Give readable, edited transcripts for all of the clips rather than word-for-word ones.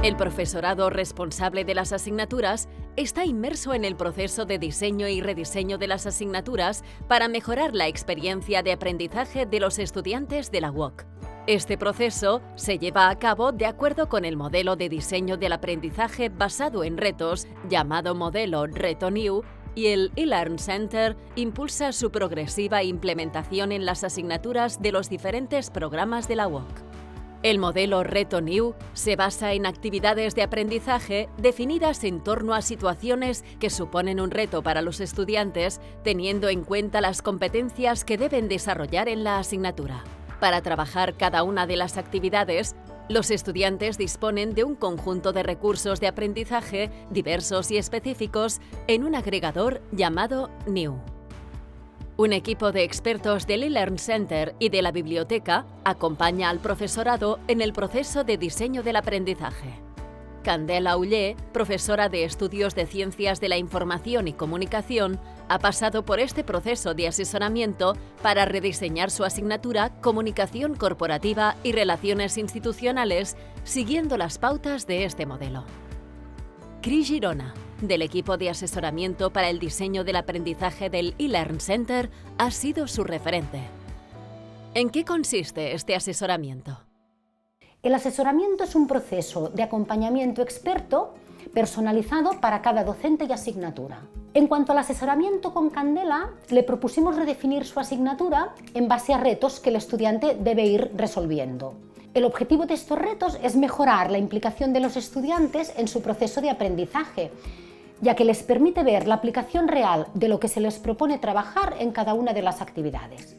El profesorado responsable de las asignaturas está inmerso en el proceso de diseño y rediseño de las asignaturas para mejorar la experiencia de aprendizaje de los estudiantes de la UOC. Este proceso se lleva a cabo de acuerdo con el modelo de diseño del aprendizaje basado en retos, llamado modelo Reto New, y el eLearn Center impulsa su progresiva implementación en las asignaturas de los diferentes programas de la UOC. El modelo Reto New se basa en actividades de aprendizaje definidas en torno a situaciones que suponen un reto para los estudiantes, teniendo en cuenta las competencias que deben desarrollar en la asignatura. Para trabajar cada una de las actividades, los estudiantes disponen de un conjunto de recursos de aprendizaje diversos y específicos en un agregador llamado New. Un equipo de expertos del eLearn Center y de la biblioteca acompaña al profesorado en el proceso de diseño del aprendizaje. Candela Ullé, profesora de Estudios de Ciencias de la Información y Comunicación, ha pasado por este proceso de asesoramiento para rediseñar su asignatura Comunicación Corporativa y Relaciones Institucionales, siguiendo las pautas de este modelo. Cris Girona, del equipo de asesoramiento para el diseño del aprendizaje del eLearn Center, ha sido su referente. ¿En qué consiste este asesoramiento? El asesoramiento es un proceso de acompañamiento experto personalizado para cada docente y asignatura. En cuanto al asesoramiento con Candela, le propusimos redefinir su asignatura en base a retos que el estudiante debe ir resolviendo. El objetivo de estos retos es mejorar la implicación de los estudiantes en su proceso de aprendizaje, ya que les permite ver la aplicación real de lo que se les propone trabajar en cada una de las actividades.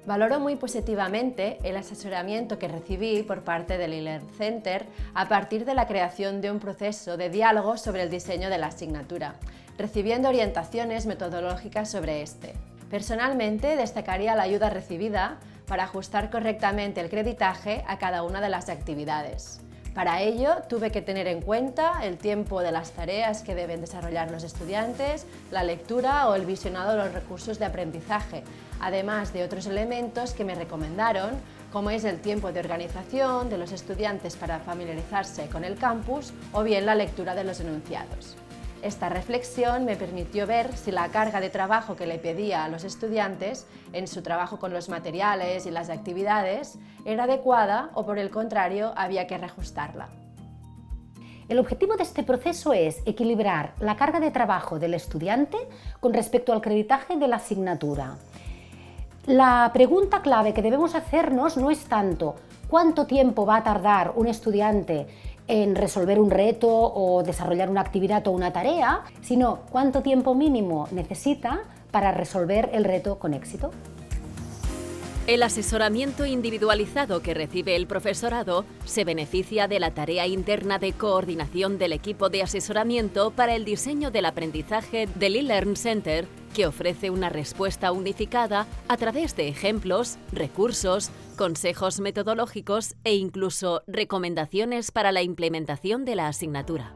Valoro muy positivamente el asesoramiento que recibí por parte del eLearn Center a partir de la creación de un proceso de diálogo sobre el diseño de la asignatura, recibiendo orientaciones metodológicas sobre este. Personalmente, destacaría la ayuda recibida para ajustar correctamente el creditaje a cada una de las actividades. Para ello, tuve que tener en cuenta el tiempo de las tareas que deben desarrollar los estudiantes, la lectura o el visionado de los recursos de aprendizaje, además de otros elementos que me recomendaron, como es el tiempo de organización de los estudiantes para familiarizarse con el campus o bien la lectura de los enunciados. Esta reflexión me permitió ver si la carga de trabajo que le pedía a los estudiantes en su trabajo con los materiales y las actividades era adecuada o, por el contrario, había que reajustarla. El objetivo de este proceso es equilibrar la carga de trabajo del estudiante con respecto al creditaje de la asignatura. La pregunta clave que debemos hacernos no es tanto cuánto tiempo va a tardar un estudiante en resolver un reto o desarrollar una actividad o una tarea, sino cuánto tiempo mínimo necesita para resolver el reto con éxito. El asesoramiento individualizado que recibe el profesorado se beneficia de la tarea interna de coordinación del equipo de asesoramiento para el diseño del aprendizaje del eLearn Center, que ofrece una respuesta unificada a través de ejemplos, recursos, consejos metodológicos e incluso recomendaciones para la implementación de la asignatura.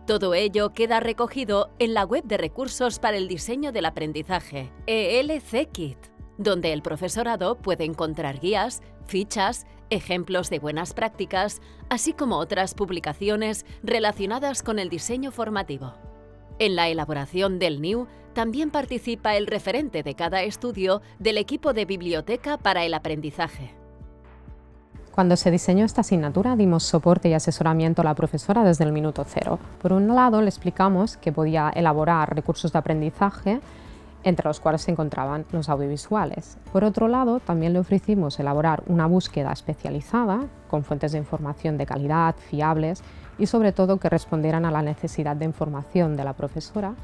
Todo ello queda recogido en la web de recursos para el diseño del aprendizaje, ELC-Kit, donde el profesorado puede encontrar guías, fichas, ejemplos de buenas prácticas, así como otras publicaciones relacionadas con el diseño formativo. En la elaboración del New también participa el referente de cada estudio del equipo de biblioteca para el aprendizaje. Cuando se diseñó esta asignatura, dimos soporte y asesoramiento a la profesora desde el minuto cero. Por un lado, le explicamos que podía elaborar recursos de aprendizaje, entre los cuales se encontraban los audiovisuales. Por otro lado, también le ofrecimos elaborar una búsqueda especializada, con fuentes de información de calidad, fiables y sobre todo que respondieran a la necesidad de información de la profesora.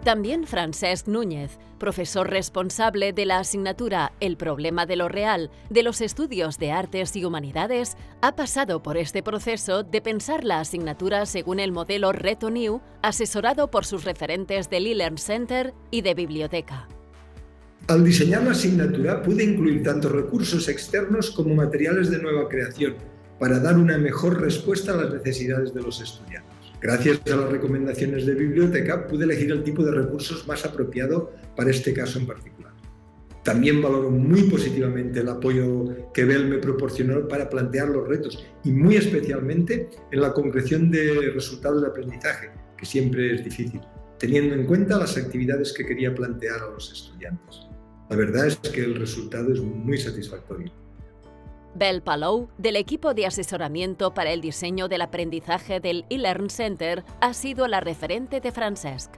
También Francesc Núñez, profesor responsable de la asignatura El problema de lo real de los estudios de artes y humanidades, ha pasado por este proceso de pensar la asignatura según el modelo Reto New, asesorado por sus referentes del eLearn Center y de biblioteca. Al diseñar la asignatura pude incluir tanto recursos externos como materiales de nueva creación para dar una mejor respuesta a las necesidades de los estudiantes. Gracias a las recomendaciones de biblioteca pude elegir el tipo de recursos más apropiado para este caso en particular. También valoro muy positivamente el apoyo que Bell me proporcionó para plantear los retos y muy especialmente en la concreción de resultados de aprendizaje, que siempre es difícil, teniendo en cuenta las actividades que quería plantear a los estudiantes. La verdad es que el resultado es muy satisfactorio. Bell Palou, del equipo de asesoramiento para el diseño del aprendizaje del eLearn Center, ha sido la referente de Francesc.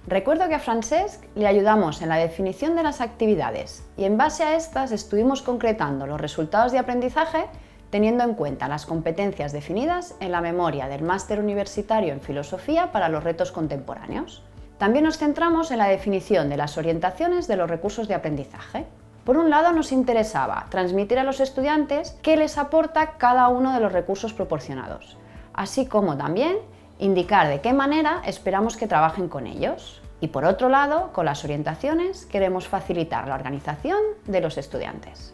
Recuerdo que a Francesc le ayudamos en la definición de las actividades y en base a estas estuvimos concretando los resultados de aprendizaje teniendo en cuenta las competencias definidas en la memoria del Máster Universitario en Filosofía para los retos contemporáneos. También nos centramos en la definición de las orientaciones de los recursos de aprendizaje. Por un lado, nos interesaba transmitir a los estudiantes qué les aporta cada uno de los recursos proporcionados, así como también indicar de qué manera esperamos que trabajen con ellos. Y por otro lado, con las orientaciones queremos facilitar la organización de los estudiantes.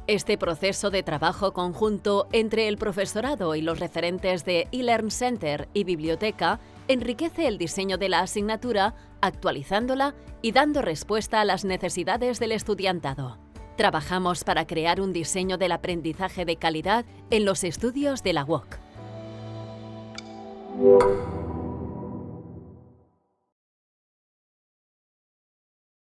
Este proceso de trabajo conjunto entre el profesorado y los referentes de eLearn Center y biblioteca enriquece el diseño de la asignatura, actualizándola y dando respuesta a las necesidades del estudiantado. Trabajamos para crear un diseño del aprendizaje de calidad en los estudios de la UOC.